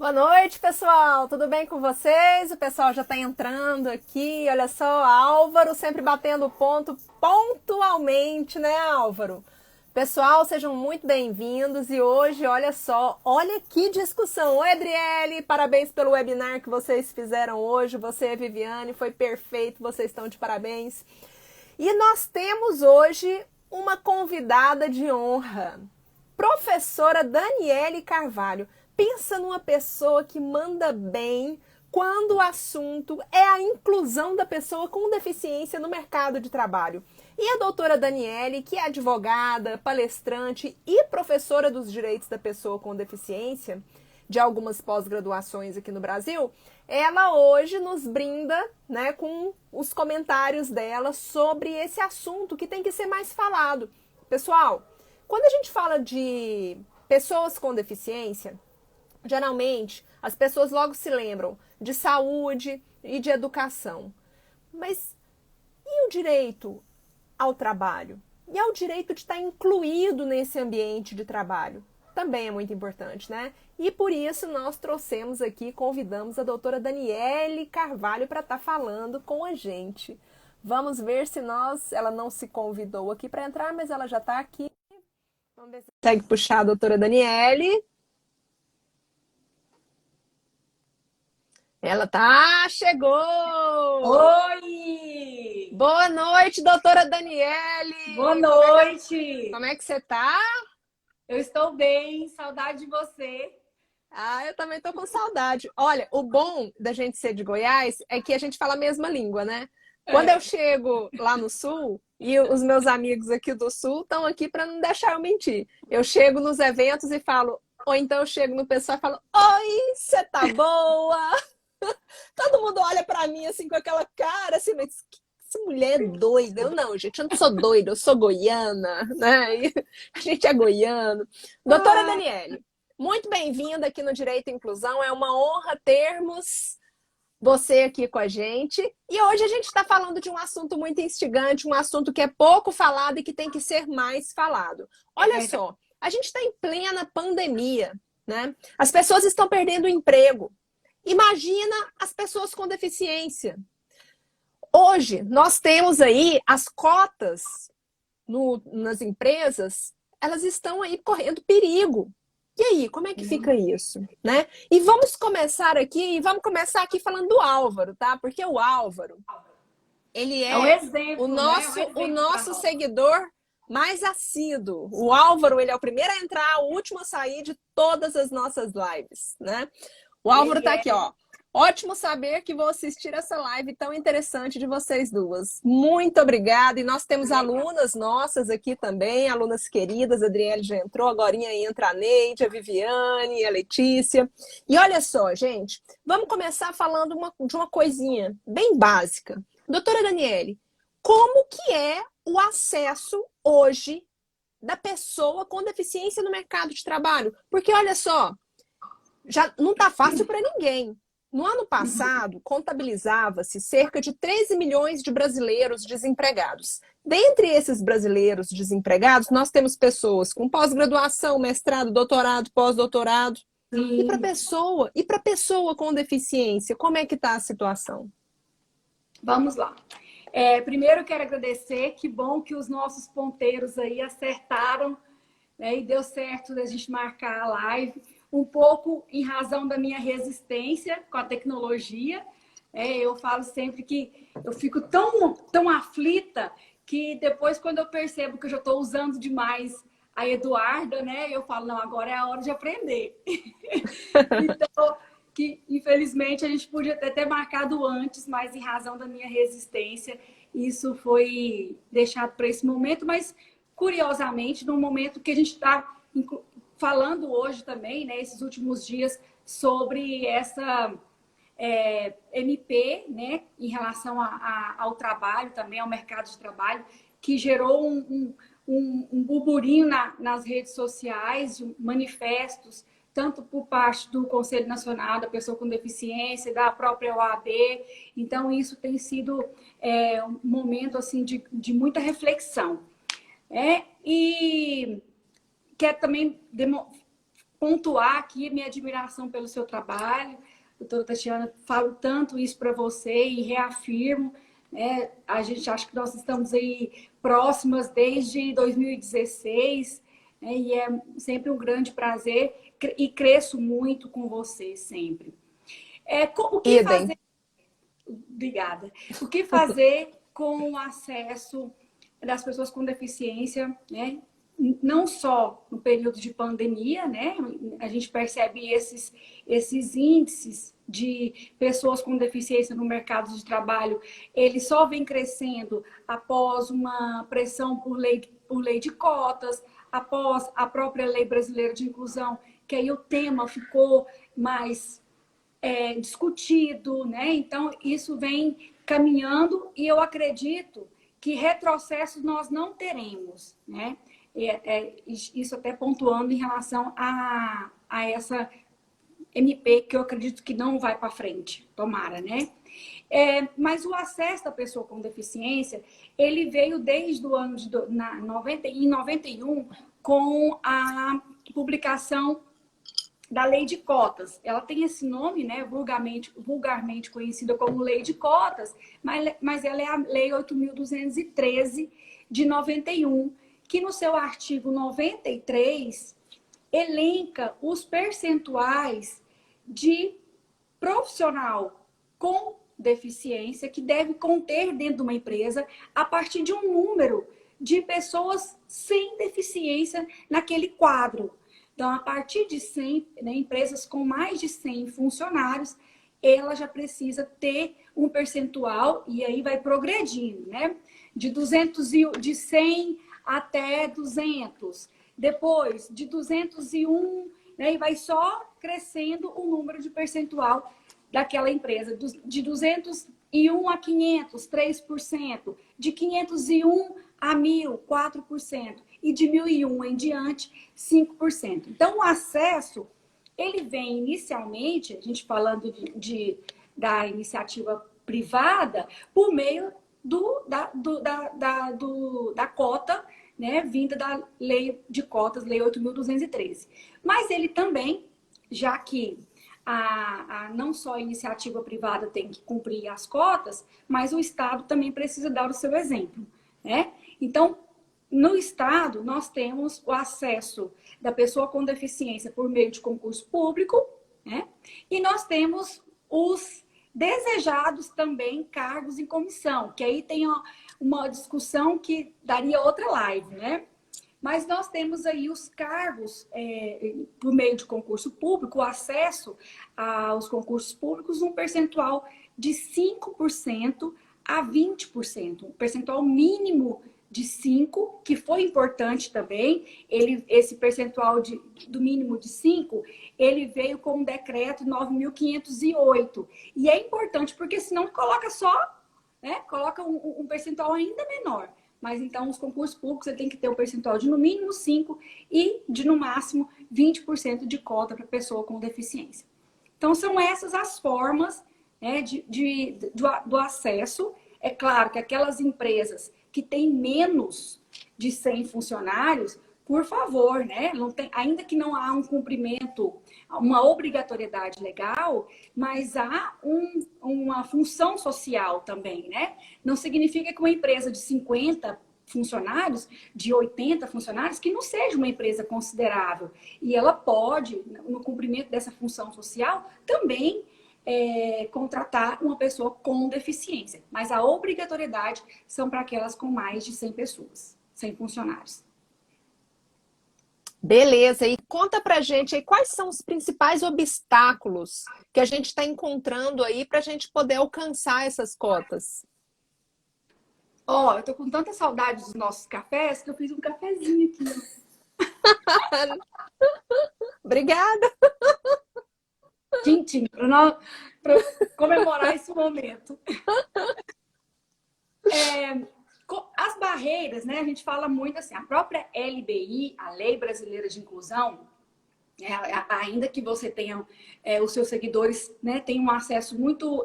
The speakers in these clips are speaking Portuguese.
Boa noite, pessoal! Tudo bem com vocês? O pessoal já está entrando aqui. Olha só, Álvaro sempre batendo ponto pontualmente, né, Álvaro? Pessoal, sejam muito bem-vindos e hoje, olha só, olha que discussão. Oi, Adriele, parabéns pelo webinar que vocês fizeram hoje. Você e Viviane, foi perfeito, vocês estão de parabéns. E nós temos hoje uma convidada de honra, professora Daniele Carvalho. Pensa numa pessoa que manda bem quando o assunto é a inclusão da pessoa com deficiência no mercado de trabalho. E a doutora Daniele, que é advogada, palestrante e professora dos direitos da pessoa com deficiência, de algumas pós-graduações aqui no Brasil, ela hoje nos brinda, né, com os comentários dela sobre esse assunto que tem que ser mais falado. Pessoal, quando a gente fala de pessoas com deficiência, geralmente as pessoas logo se lembram de saúde e de educação. Mas e o direito ao trabalho? E ao direito de estar incluído nesse ambiente de trabalho? Também é muito importante, né? E por isso nós trouxemos aqui, convidamos a doutora Daniele Carvalho para estar falando com a gente. Vamos ver se ela não se convidou aqui para entrar, mas ela já está aqui. Vamos ver se consegue puxar a doutora Daniele. Ela tá, chegou! Oi! Boa noite, doutora Daniele! Boa noite! Como é que você tá? Eu estou bem, saudade de você. Ah, eu também tô com saudade. Olha, o bom da gente ser de Goiás é que a gente fala a mesma língua, né? Quando eu chego lá no sul, e os meus amigos aqui do sul estão aqui para não deixar eu mentir. Eu chego nos eventos e falo, ou então eu chego no pessoal e falo, oi, você tá boa? Todo mundo olha para mim assim com aquela cara, assim, mas que essa mulher é doida. Eu não, gente, eu não sou doida, eu sou goiana, né? E a gente é goiano. Doutora Daniele, muito bem-vinda aqui no Direito e Inclusão. É uma honra termos você aqui com a gente. E hoje a gente está falando de um assunto muito instigante, um assunto que é pouco falado e que tem que ser mais falado. Olha só, a gente está em plena pandemia, né? As pessoas estão perdendo o emprego. Imagina as pessoas com deficiência. Hoje, nós temos aí as cotas nas empresas, elas estão aí correndo perigo. E aí, como é que fica isso, né? E vamos começar aqui falando do Álvaro, tá? Porque o Álvaro, ele É um exemplo, o né? É um nosso, exemplo o nosso nós. seguidor mais assíduo. O Álvaro, ele é o primeiro a entrar, o último a sair de todas as nossas lives, né? O Álvaro tá aqui, ó. Ótimo saber que vou assistir essa live tão interessante de vocês duas. Muito obrigada. E nós temos alunas nossas aqui também, alunas queridas. A Adriele já entrou, agora entra a Neide, a Viviane, a Letícia. E olha só, gente, vamos começar falando de uma coisinha bem básica. Doutora Daniele, como que é o acesso hoje da pessoa com deficiência no mercado de trabalho? Porque olha só, já não está fácil para ninguém. No ano passado, contabilizava-se cerca de 13 milhões de brasileiros desempregados. Dentre esses brasileiros desempregados, nós temos pessoas com pós-graduação, mestrado, doutorado, pós-doutorado. E para pessoa com deficiência, como é que está a situação? Vamos lá. Primeiro, eu quero agradecer. Que bom que os nossos ponteiros aí acertaram, né, e deu certo da gente marcar a live. Um pouco em razão da minha resistência com a tecnologia. Eu falo sempre que eu fico tão aflita que depois, quando eu percebo que eu já estou usando demais a Eduarda, né, eu falo, não, agora é a hora de aprender. Então, que infelizmente a gente podia até ter marcado antes, mas em razão da minha resistência, isso foi deixado para esse momento, mas curiosamente, no momento que a gente está falando hoje também, né, esses últimos dias, sobre essa MP, né, em relação ao trabalho também, ao mercado de trabalho, que gerou um burburinho nas redes sociais, de manifestos, tanto por parte do Conselho Nacional da Pessoa com Deficiência, da própria OAB. Então, isso tem sido um momento assim, de muita reflexão. E quero também pontuar aqui a minha admiração pelo seu trabalho. Doutora Tatiana, falo tanto isso para você e reafirmo, né? A gente acha que nós estamos aí próximas desde 2016, né? E é sempre um grande prazer e cresço muito com você sempre. O que Idem. fazer? Obrigada. O que fazer com o acesso das pessoas com deficiência, né? Não só no período de pandemia, né? A gente percebe esses índices de pessoas com deficiência no mercado de trabalho, ele só vem crescendo após uma pressão por lei de cotas, após a própria lei brasileira de inclusão, que aí o tema ficou mais discutido, né? Então, isso vem caminhando e eu acredito que retrocessos nós não teremos, né? Isso até pontuando em relação a essa MP, que eu acredito que não vai para frente, tomara, né? Mas o acesso da pessoa com deficiência, ele veio desde o ano de 91 com a publicação da Lei de Cotas. Ela tem esse nome, né, vulgarmente conhecida como Lei de Cotas, mas ela é a Lei 8.213 de 91, que no seu artigo 93 elenca os percentuais de profissional com deficiência que deve conter dentro de uma empresa a partir de um número de pessoas sem deficiência naquele quadro. Então, a partir de 100, né, empresas com mais de 100 funcionários, ela já precisa ter um percentual, e aí vai progredindo, né? De 100 até 200. Depois, de 201, né, e vai só crescendo o número de percentual daquela empresa. De 201 a 500, 3%. De 501 a 1.000, 4%. E de 1.001 em diante, 5%. Então, o acesso, ele vem inicialmente, a gente falando da iniciativa privada, por meio da cota, né, vinda da Lei de Cotas, Lei 8.213. Mas ele também, já que não só a iniciativa privada tem que cumprir as cotas, mas o Estado também precisa dar o seu exemplo, né? Então, no Estado, nós temos o acesso da pessoa com deficiência por meio de concurso público, né? E nós temos os desejados também cargos em comissão, que aí tem uma discussão que daria outra live, né? Mas nós temos aí os cargos por meio de concurso público, o acesso aos concursos públicos, um percentual de 5% a 20%, um percentual mínimo de 5%, que foi importante também. Esse percentual do mínimo de 5%, ele veio com um decreto 9.508. E é importante, porque senão coloca só, né? Coloca um percentual ainda menor. Mas então os concursos públicos você tem que ter um percentual de no mínimo 5% e de no máximo 20% de cota para pessoa com deficiência. Então são essas as formas, né, do acesso. É claro que aquelas empresas que têm menos de 100 funcionários, por favor, né? Não tem, ainda que não há um cumprimento, uma obrigatoriedade legal, mas há uma função social também, né? Não significa que uma empresa de 50 funcionários, de 80 funcionários, que não seja uma empresa considerável. E ela pode, no cumprimento dessa função social, também contratar uma pessoa com deficiência. Mas a obrigatoriedade são para aquelas com mais de 100 pessoas, 100 funcionários. Beleza, e conta pra gente aí quais são os principais obstáculos que a gente está encontrando aí para a gente poder alcançar essas cotas. Eu tô com tanta saudade dos nossos cafés que eu fiz um cafezinho aqui. Obrigada. Tintim, para comemorar esse momento. As barreiras, né? A gente fala muito assim, a própria LBI, a Lei Brasileira de Inclusão, ainda que você tenha os seus seguidores, né, tenham um acesso muito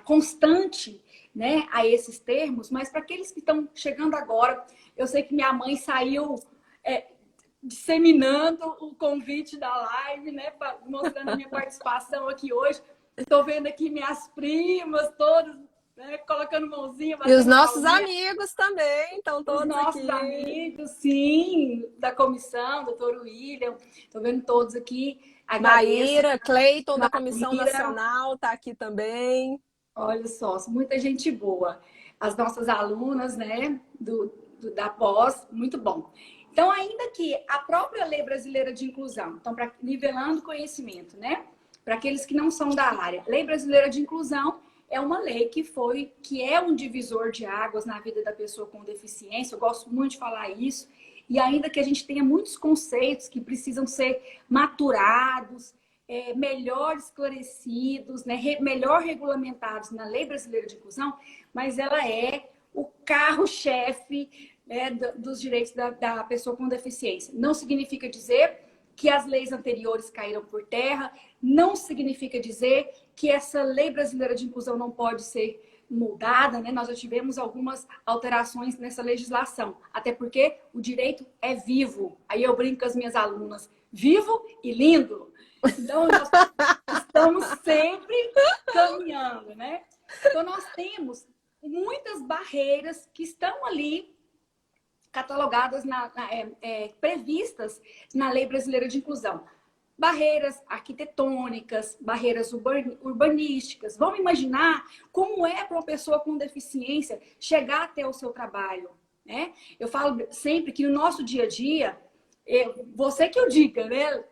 constante, né, a esses termos, mas para aqueles que estão chegando agora, eu sei que minha mãe saiu disseminando o convite da live, né? Mostrando a minha participação aqui hoje. Estou vendo aqui minhas primas todas, né, colocando mãozinha. E os nossos amigos também estão todos aqui. Os nossos amigos, sim, da comissão, doutor William. Estou vendo todos aqui. Maíra, Cleiton, da Comissão Nacional, está aqui também. Olha só, muita gente boa. As nossas alunas, né, da pós, muito bom. Então, ainda que a própria Lei Brasileira de Inclusão, então, nivelando conhecimento, né, para aqueles que não são da área, Lei Brasileira de Inclusão é uma lei que é um divisor de águas na vida da pessoa com deficiência. Eu gosto muito de falar isso. E ainda que a gente tenha muitos conceitos que precisam ser maturados, melhor esclarecidos, né, melhor regulamentados na Lei Brasileira de Inclusão, mas ela é o carro-chefe, né, dos direitos da pessoa com deficiência. Não significa dizer que as leis anteriores caíram por terra, não significa dizer que essa Lei Brasileira de Inclusão não pode ser mudada, né? Nós já tivemos algumas alterações nessa legislação, até porque o direito é vivo. Aí eu brinco com as minhas alunas, vivo e lindo. Então, nós estamos sempre caminhando, né? Então, nós temos muitas barreiras que estão ali catalogadas, previstas na Lei Brasileira de Inclusão. Barreiras arquitetônicas, barreiras urbanísticas. Vamos imaginar como é para uma pessoa com deficiência chegar até o seu trabalho, né? Eu falo sempre que no nosso dia a dia, você que eu diga, né,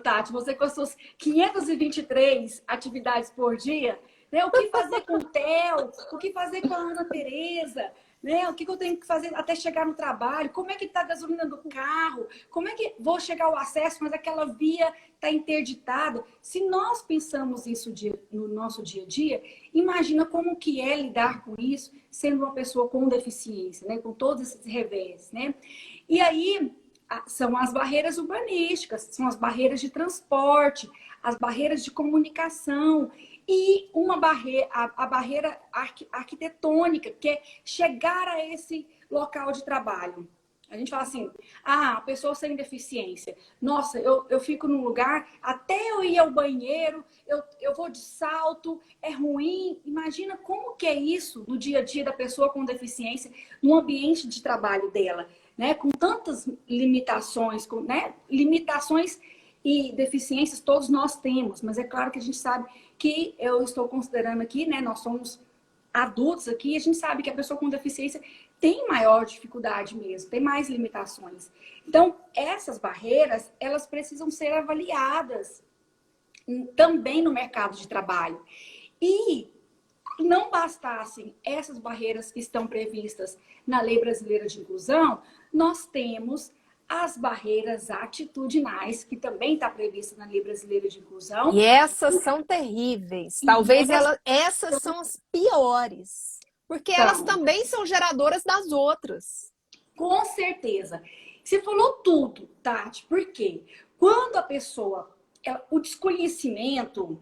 Tati, você com as suas 523 atividades por dia, né? O que fazer com o Theo? O que fazer com a Ana Tereza? Né? O que eu tenho que fazer até chegar no trabalho? Como é que está a gasolina do carro? Como é que vou chegar ao acesso, mas aquela via está interditada? Se nós pensamos isso no nosso dia a dia, imagina como que é lidar com isso sendo uma pessoa com deficiência, né? Com todos esses revés, né? E aí são as barreiras urbanísticas, são as barreiras de transporte, as barreiras de comunicação. E a barreira arquitetônica, que é chegar a esse local de trabalho. A gente fala assim, a pessoa sem deficiência. Nossa, eu fico num lugar, até eu ir ao banheiro, eu vou de salto, é ruim. Imagina como que é isso no dia a dia da pessoa com deficiência, no ambiente de trabalho dela, né? Com tantas limitações, né? Limitações e deficiências todos nós temos, mas é claro que a gente sabe que eu estou considerando aqui, né? Nós somos adultos aqui, a gente sabe que a pessoa com deficiência tem maior dificuldade mesmo, tem mais limitações. Então, essas barreiras, elas precisam ser avaliadas também no mercado de trabalho. E não bastassem essas barreiras que estão previstas na Lei Brasileira de Inclusão, nós temos as barreiras atitudinais, que também está prevista na Lei Brasileira de Inclusão. E essas são terríveis. Talvez essas são as piores. Porque elas também são geradoras das outras. Com certeza. Você falou tudo, Tati. Por quê? Quando a pessoa... o desconhecimento,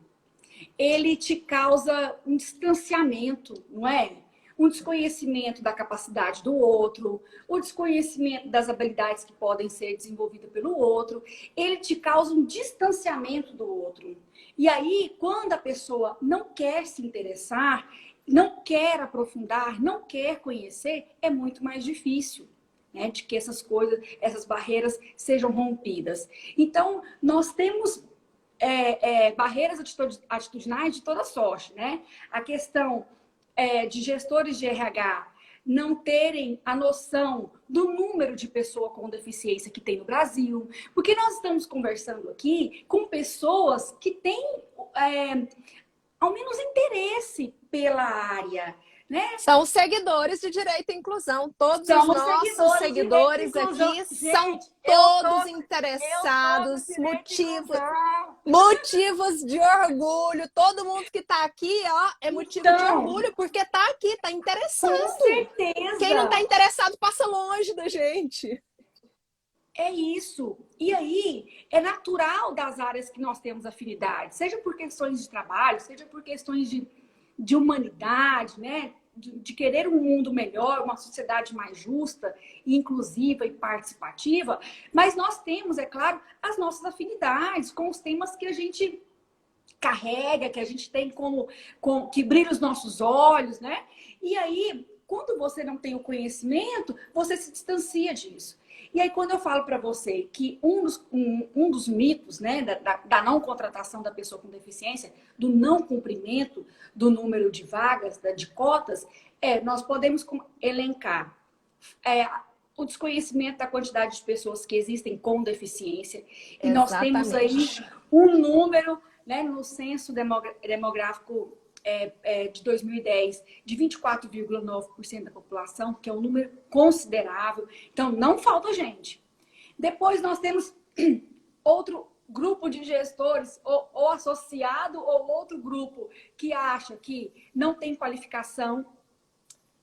ele te causa um distanciamento, não é? Um desconhecimento da capacidade do outro, o desconhecimento das habilidades que podem ser desenvolvidas pelo outro, ele te causa um distanciamento do outro. E aí, quando a pessoa não quer se interessar, não quer aprofundar, não quer conhecer, é muito mais difícil, né, de que essas coisas, essas barreiras sejam rompidas. Então, nós temos barreiras atitudinais de toda sorte, né? A questão de gestores de RH não terem a noção do número de pessoas com deficiência que tem no Brasil, porque nós estamos conversando aqui com pessoas que têm ao menos interesse pela área, né? São seguidores de Direito e Inclusão. Todos os nossos seguidores aqui são todos interessados, motivos de orgulho. Todo mundo que está aqui, ó, é motivo de orgulho, porque está aqui, está interessado. Com certeza. Quem não está interessado passa longe da gente. É isso. E aí, é natural das áreas que nós temos afinidade, seja por questões de trabalho, seja por questões de humanidade, né? de querer um mundo melhor, uma sociedade mais justa, inclusiva e participativa, mas nós temos, é claro, as nossas afinidades com os temas que a gente carrega, que a gente tem que brilha os nossos olhos, né? E aí, quando você não tem o conhecimento, você se distancia disso. E aí, quando eu falo para você que um dos mitos, né, da não contratação da pessoa com deficiência, do não cumprimento do número de vagas, de cotas, nós podemos elencar o desconhecimento da quantidade de pessoas que existem com deficiência. E nós temos aí um número, né, no censo demográfico de 2010, de 24,9% da população, que é um número considerável. Então, não falta gente. Depois, nós temos outro grupo de gestores, ou associado, ou outro grupo, que acha que não tem qualificação.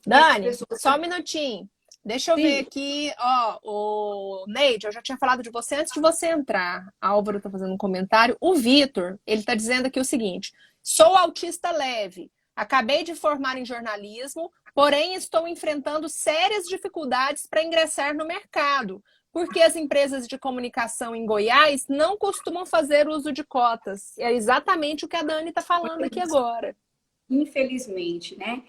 Dani, só um minutinho. Deixa eu ver aqui, ó, o Neide, eu já tinha falado de você antes de você entrar. A Álvaro tá fazendo um comentário. O Vitor, ele tá dizendo aqui o seguinte: sou autista leve, acabei de formar em jornalismo, porém estou enfrentando sérias dificuldades para ingressar no mercado, porque as empresas de comunicação em Goiás não costumam fazer uso de cotas. É exatamente o que a Dani tá falando aqui agora. Infelizmente, né?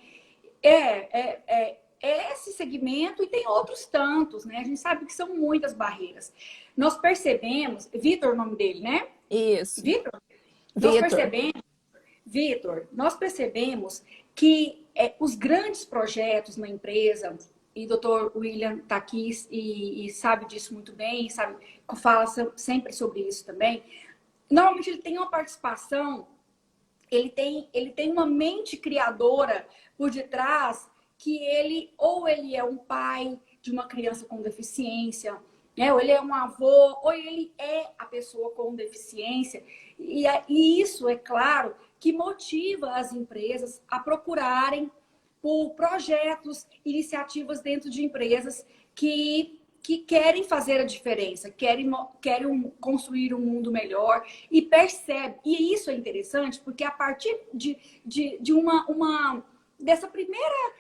Esse segmento e tem outros tantos, né? A gente sabe que são muitas barreiras. Nós percebemos, Vitor, o nome dele, né? Isso. Vitor? Nós percebemos que os grandes projetos na empresa, e o doutor William está aqui e sabe disso muito bem, fala sempre sobre isso também. Normalmente ele tem uma participação, ele tem uma mente criadora por detrás, que ele é um pai de uma criança com deficiência, né? Ou ele é um avô, ou ele é a pessoa com deficiência. E isso, é claro, que motiva as empresas a procurarem por projetos, iniciativas dentro de empresas que querem fazer a diferença, querem construir um mundo melhor e percebe. E isso é interessante, porque a partir de dessa primeira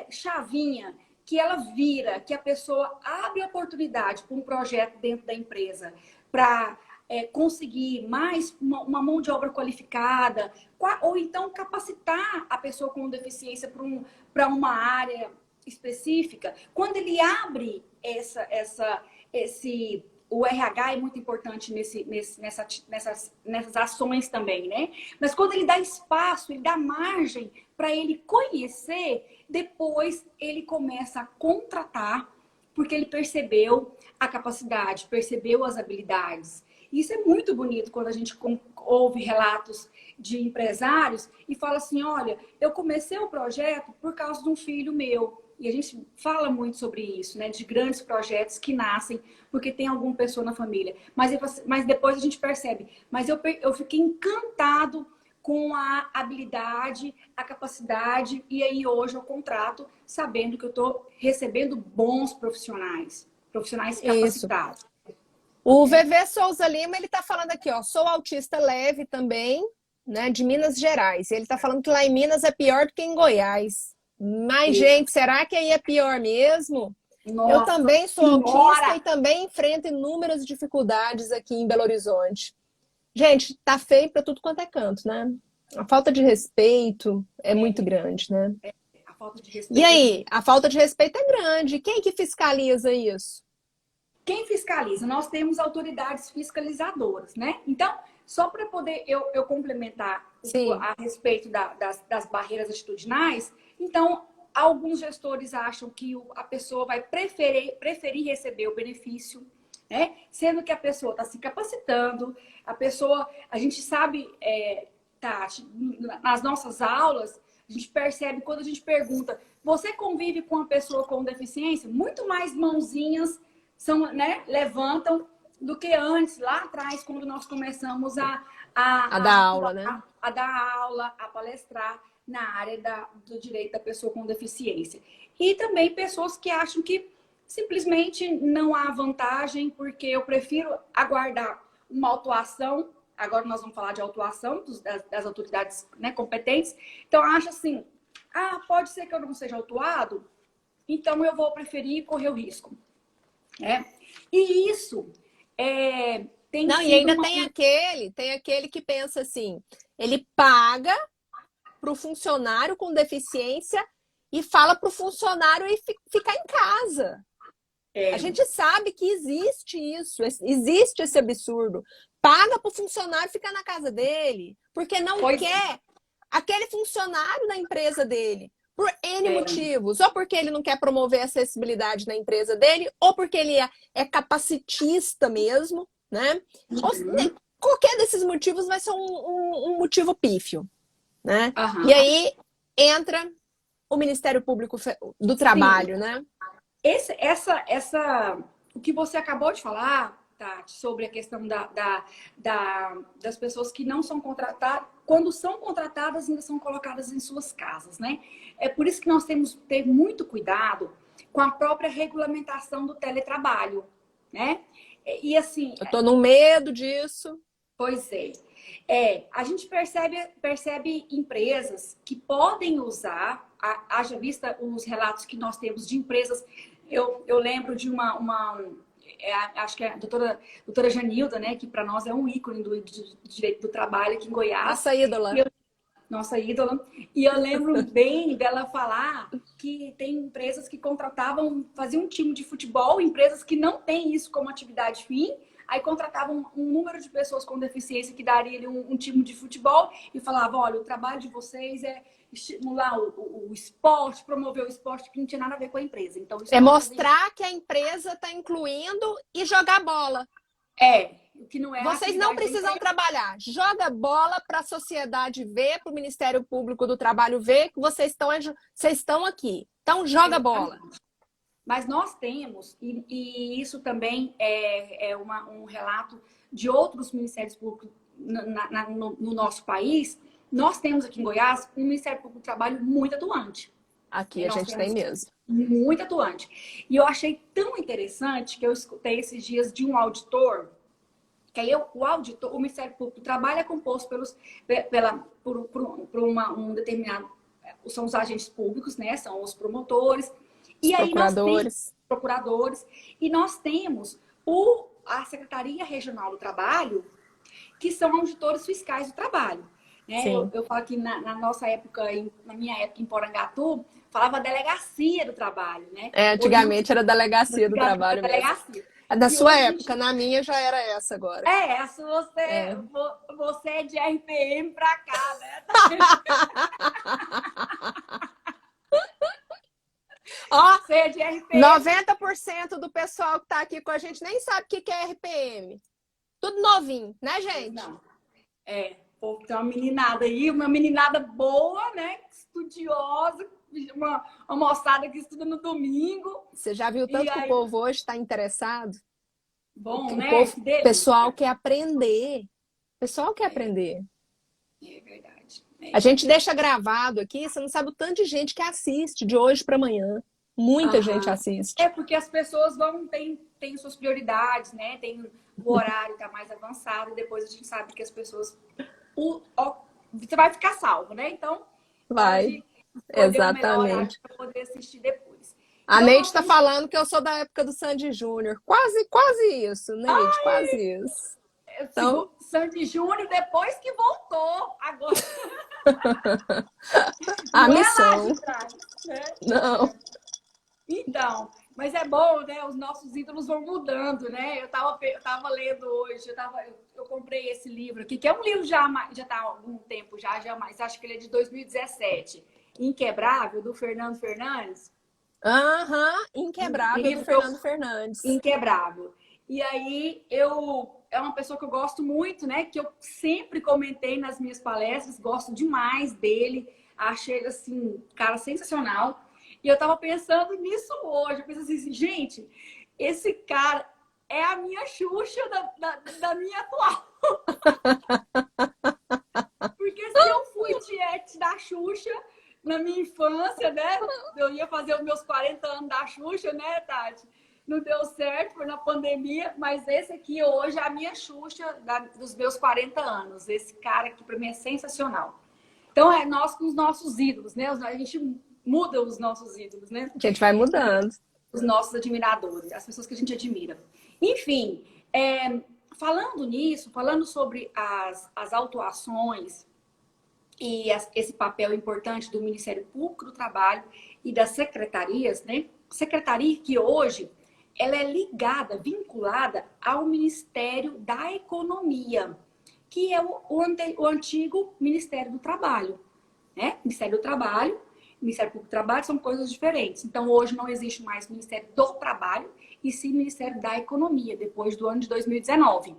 chavinha que ela vira, que a pessoa abre a oportunidade para um projeto dentro da empresa, para conseguir mais uma mão de obra qualificada, ou então capacitar a pessoa com deficiência para uma área específica. Quando ele abre o RH é muito importante nessas ações também, né? Mas quando ele dá espaço, ele dá margem para ele conhecer, depois ele começa a contratar, porque ele percebeu a capacidade, percebeu as habilidades. Isso é muito bonito quando a gente ouve relatos de empresários e fala assim: olha, eu comecei o projeto por causa de um filho meu. E a gente fala muito sobre isso, né? De grandes projetos que nascem porque tem alguma pessoa na família. Mas depois a gente percebe. Mas eu fiquei encantado com a habilidade, a capacidade. E aí hoje eu contrato sabendo que eu estou recebendo bons profissionais. Profissionais capacitados. Isso. O VV Souza Lima, ele está falando aqui, ó. Sou autista leve também, né? De Minas Gerais. Ele está falando que lá em Minas é pior do que em Goiás. Mas, gente, será que aí é pior mesmo? Nossa, eu também sou autista e também enfrento inúmeras dificuldades aqui em Belo Horizonte. Gente, tá feio para tudo quanto é canto, né? A falta de respeito é muito grande, né? A falta de respeito. E aí, a falta de respeito é grande. Quem que fiscaliza isso? Quem fiscaliza? Nós temos autoridades fiscalizadoras, né? Então, só para poder eu complementar a respeito das barreiras atitudinais, então, alguns gestores acham que a pessoa vai preferir receber o benefício, né? Sendo que a pessoa está se capacitando, a gente sabe, Tati, nas nossas aulas, a gente percebe quando a gente pergunta: você convive com uma pessoa com deficiência? Muito mais mãozinhas levantam do que antes, lá atrás, quando nós começamos a dar aula, né? A dar aula, a palestrar na área do direito da pessoa com deficiência. E também pessoas que acham que simplesmente não há vantagem, porque eu prefiro aguardar uma autuação. Agora nós vamos falar de autuação das autoridades, né, competentes. Então, acho assim, Ah, pode ser que eu não seja autuado, então eu vou preferir correr o risco. Né? E isso tem Não, e sido ainda uma... tem aquele que pensa assim, ele paga para o funcionário com deficiência e fala para o funcionário ir ficar em casa. A gente sabe que existe isso, existe esse absurdo. Paga para o funcionário ficar na casa dele, porque não quer aquele funcionário na empresa dele, por N motivos. Ou porque ele não quer promover a acessibilidade na empresa dele, ou porque ele é capacitista mesmo, né? Ou, qualquer desses motivos vai ser um motivo pífio, né? E aí entra o Ministério Público do Trabalho, né? O que você acabou de falar, Tati, sobre a questão das pessoas que não são contratadas, quando são contratadas, ainda são colocadas em suas casas, né? É por isso que nós temos que ter muito cuidado com a própria regulamentação do teletrabalho, né? E assim... Eu tô no medo disso. Pois é. A gente percebe empresas que podem usar, haja vista os relatos que nós temos de empresas. Eu lembro de acho que é a doutora Janilda, né, que para nós é um ícone do direito do trabalho aqui em Goiás. Nossa ídola. Nossa ídola. E eu lembro bem dela falar que tem empresas que faziam um time de futebol, empresas que não têm isso como atividade fim, aí contratavam um número de pessoas com deficiência que daria ali um time de futebol e falavam, olha, o trabalho de vocês é estimular o esporte, promover o esporte, que não tinha nada a ver com a empresa. Então, isso mostrar que a empresa está incluindo e jogar bola. O que não é. Vocês não precisam trabalhar. Joga bola para a sociedade ver, para o Ministério Público do Trabalho ver que vocês estão aqui. Então, joga bola. Mas nós temos, e isso também é um relato de outros ministérios públicos no nosso país, nós temos aqui em Goiás um Ministério Público do Trabalho muito atuante. Aqui a gente tem mesmo. Muito atuante. E eu achei tão interessante que eu escutei esses dias de um auditor, que aí o Ministério Público do Trabalho é composto por um determinado... São os agentes públicos, né? São os promotores. E aí procuradores. E nós temos a Secretaria Regional do Trabalho, que são auditores fiscais do trabalho. Né? Eu falo que na nossa época, na minha época em Porangatu, falava Delegacia do Trabalho, né? Antigamente era Delegacia do Trabalho mesmo. Da sua época, na minha já era essa agora. Você é de RPM pra cá, né? Ó, você é de RPM. 90% do pessoal que tá aqui com a gente nem sabe o que é RPM. Tudo novinho, né, gente? Não. Tem uma meninada aí, uma meninada boa, né? Estudiosa, uma moçada que estuda no domingo. Você já viu tanto que o povo hoje está interessado? Bom, né? O pessoal quer aprender. O pessoal quer aprender. É verdade. A gente deixa gravado aqui, você não sabe o tanto de gente que assiste de hoje para amanhã. Muita gente assiste. Porque as pessoas têm suas prioridades, né? Tem o horário tá mais avançado, e depois a gente sabe que as pessoas... você vai ficar salvo, né? Então, vai. Exatamente. Para poder assistir depois. A Neide está falando que eu sou da época do Sandy Júnior. Quase isso, Neide, quase isso. Então, Sandy Júnior, depois que voltou, agora. A missão. Né? Não. Então, mas é bom, né? Os nossos ídolos vão mudando, né? Eu tava lendo hoje, eu comprei esse livro aqui, que é um livro já tá há algum tempo mas acho que ele é de 2017. Inquebrável, do Fernando Fernandes. Inquebrável, do Fernando Fernandes. Inquebrável. E aí, é uma pessoa que eu gosto muito, né? Que eu sempre comentei nas minhas palestras, gosto demais dele. Achei ele, assim, cara sensacional. E eu tava pensando nisso hoje. Eu pensei assim, gente, esse cara é a minha Xuxa da minha atual. Porque se eu fui tiete da Xuxa na minha infância, né? Eu ia fazer os meus 40 anos da Xuxa, né, Tati? Não deu certo, foi na pandemia, mas esse aqui hoje é a minha Xuxa dos meus 40 anos. Esse cara aqui, para mim, é sensacional. Então, é nós com os nossos ídolos, né? A gente muda os nossos ídolos, né? A gente vai mudando. Os nossos admiradores, as pessoas que a gente admira. Enfim, falando nisso, falando sobre as autuações e esse papel importante do Ministério Público do Trabalho e das secretarias, né? Secretaria que hoje ela é ligada, vinculada ao Ministério da Economia, que é o antigo Ministério do Trabalho, né? Ministério do Trabalho, Ministério Público do Trabalho são coisas diferentes. Então, hoje não existe mais Ministério do Trabalho e sim Ministério da Economia, depois do ano de 2019.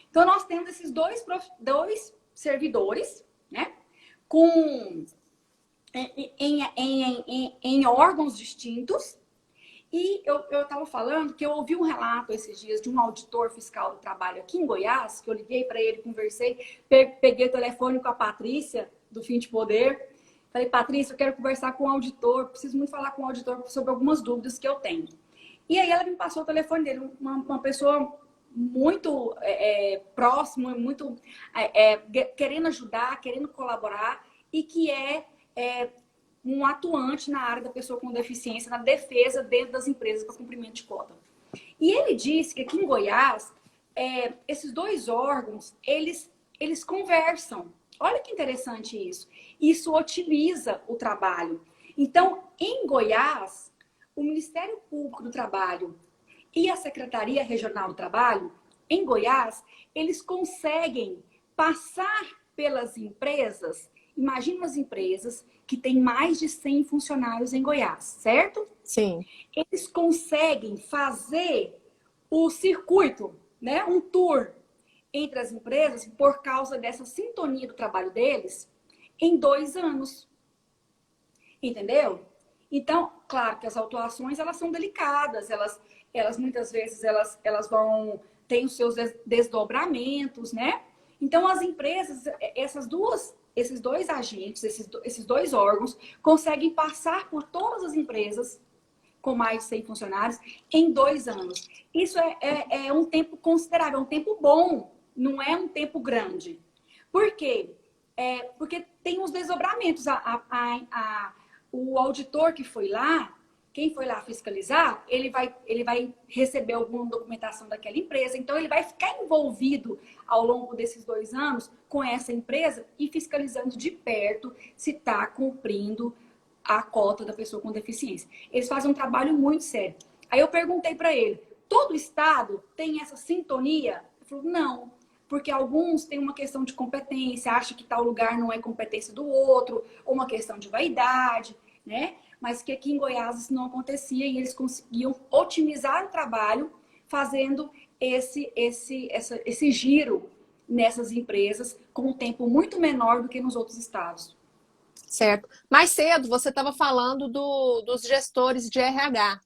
Então, nós temos esses dois servidores, né? Em órgãos distintos. E eu estava falando que eu ouvi um relato esses dias de um auditor fiscal do trabalho aqui em Goiás, que eu liguei para ele, conversei, peguei o telefone com a Patrícia, do Fim de Poder. Falei, Patrícia, eu quero conversar com o auditor, preciso muito falar com o auditor sobre algumas dúvidas que eu tenho. E aí ela me passou o telefone dele, uma pessoa muito próxima, muito querendo ajudar, querendo colaborar e que um atuante na área da pessoa com deficiência, na defesa dentro das empresas para cumprimento de cota. E ele disse que aqui em Goiás, esses dois órgãos, eles conversam. Olha que interessante isso. Isso otimiza o trabalho. Então, em Goiás, o Ministério Público do Trabalho e a Secretaria Regional do Trabalho, em Goiás, eles conseguem passar pelas empresas. Imagina as empresas que têm mais de 100 funcionários em Goiás, certo? Sim. Eles conseguem fazer o circuito, né? Um tour entre as empresas por causa dessa sintonia do trabalho deles em 2 anos. Entendeu? Então, claro que as autuações, elas são delicadas, elas muitas vezes, elas vão ter os seus desdobramentos, né? Então, as empresas, esses dois agentes, esses dois órgãos, conseguem passar por todas as empresas com mais de 100 funcionários em 2 anos. Isso é um tempo considerável, é um tempo bom, não é um tempo grande. Por quê? Porque tem os desdobramentos. O auditor que foi lá, quem foi lá fiscalizar, ele vai receber alguma documentação daquela empresa. Então, ele vai ficar envolvido ao longo desses 2 anos com essa empresa e fiscalizando de perto se está cumprindo a cota da pessoa com deficiência. Eles fazem um trabalho muito sério. Aí eu perguntei para ele, todo estado tem essa sintonia? Ele falou, não, porque alguns têm uma questão de competência, acham que tal lugar não é competência do outro, ou uma questão de vaidade, né? Mas que aqui em Goiás isso não acontecia e eles conseguiam otimizar o trabalho fazendo esse giro nessas empresas com um tempo muito menor do que nos outros estados. Certo. Mais cedo você estava falando dos gestores de RH,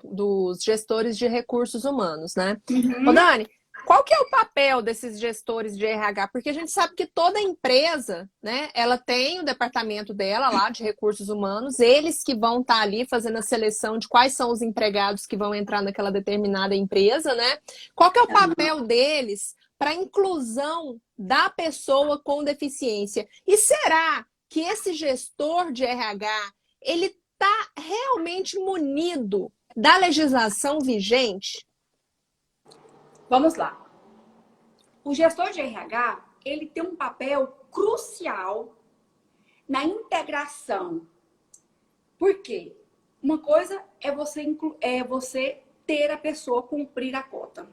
dos gestores de recursos humanos, né? Uhum. Ô, Dani, qual que é o papel desses gestores de RH? Porque a gente sabe que toda empresa, né, ela tem o departamento dela lá de recursos humanos, eles que vão estar ali fazendo a seleção de quais são os empregados que vão entrar naquela determinada empresa, né? Qual que é o papel deles para a inclusão da pessoa com deficiência? E será que esse gestor de RH, ele está realmente munido da legislação vigente? Vamos lá. O gestor de RH, ele tem um papel crucial na integração. Por quê? Uma coisa é você ter a pessoa cumprir a cota.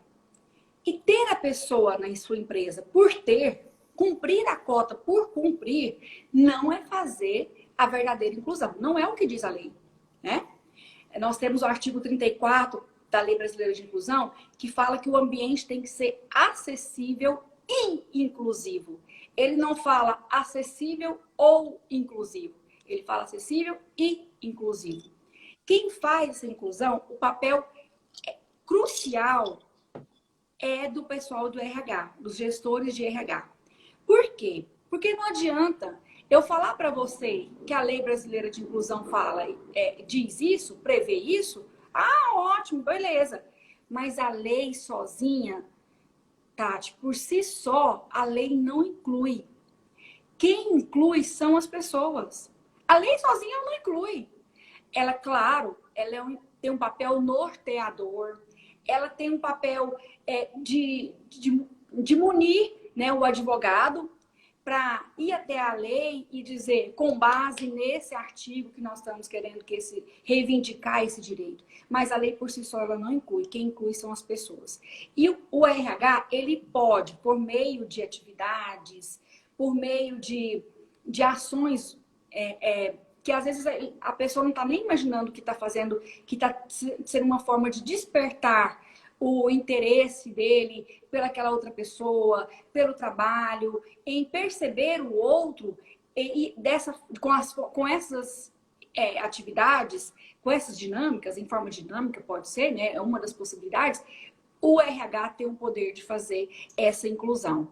E ter a pessoa na sua empresa cumprir a cota por cumprir, não é fazer a verdadeira inclusão. Não é o que diz a lei, né? Nós temos o artigo 34 da Lei Brasileira de Inclusão, que fala que o ambiente tem que ser acessível e inclusivo. Ele não fala acessível ou inclusivo. Ele fala acessível e inclusivo. Quem faz essa inclusão, o papel crucial é do pessoal do RH, dos gestores de RH. Por quê? Porque não adianta eu falar para você que a Lei Brasileira de Inclusão diz isso, prevê isso. Ah, ótimo, beleza. Mas a lei sozinha, Tati, por si só, a lei não inclui. quem inclui são as pessoas. A lei sozinha ela não inclui. Ela, claro, tem um papel norteador, ela tem um papel de munir, né, o advogado para ir até a lei e dizer, com base nesse artigo que nós estamos querendo reivindicar esse direito. Mas a lei por si só ela não inclui, quem inclui são as pessoas. E o RH, ele pode, por meio de atividades, por meio de ações que às vezes a pessoa não está nem imaginando que está fazendo, que está sendo uma forma de despertar o interesse dele pelaquela outra pessoa, pelo trabalho, em perceber o outro com essas atividades, com essas dinâmicas, em forma dinâmica pode ser, né? É uma das possibilidades, o RH tem o poder de fazer essa inclusão.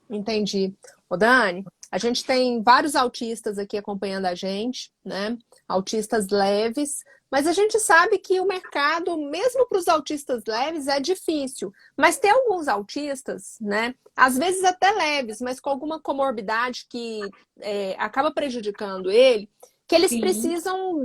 Entendi. Ô, Dani, a gente tem vários autistas aqui acompanhando a gente, né? Autistas leves, mas a gente sabe que o mercado, mesmo para os autistas leves, é difícil. Mas tem alguns autistas, né? Às vezes até leves, mas com alguma comorbidade que acaba prejudicando ele, que eles precisam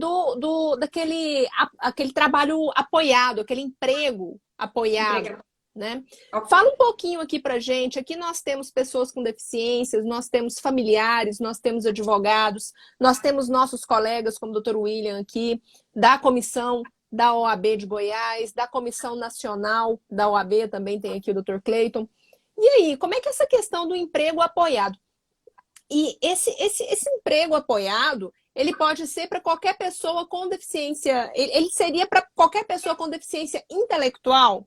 daquele aquele trabalho apoiado, aquele emprego apoiado. Né? Fala um pouquinho aqui pra gente. Aqui nós temos pessoas com deficiências, nós temos familiares, nós temos advogados, nós temos nossos colegas, como o Dr. William aqui, da comissão da OAB de Goiás, da Comissão Nacional da OAB, também tem aqui o Dr. Cleiton. E aí, como é que é essa questão do emprego apoiado? E esse emprego apoiado, ele pode ser para qualquer pessoa com deficiência, ele seria para qualquer pessoa com deficiência intelectual?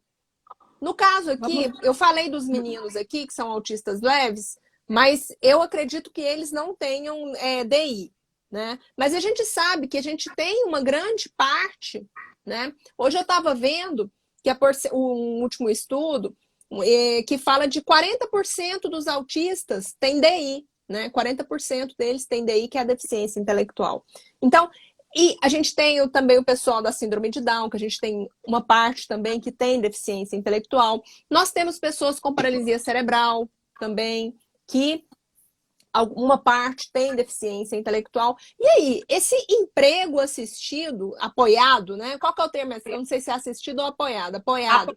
No caso aqui, eu falei dos meninos aqui, que são autistas leves, mas eu acredito que eles não tenham DI, né? Mas a gente sabe que a gente tem uma grande parte, né? Hoje eu estava vendo que um último estudo que fala de 40% dos autistas têm DI, né? 40% deles têm DI, que é a deficiência intelectual. Então, e a gente tem também o pessoal da síndrome de Down, que a gente tem uma parte também que tem deficiência intelectual. Nós temos pessoas com paralisia cerebral também, que alguma parte tem deficiência intelectual. E aí, esse emprego assistido, apoiado, né? Qual que é o termo? Eu não sei se é assistido ou apoiado. Apoiado.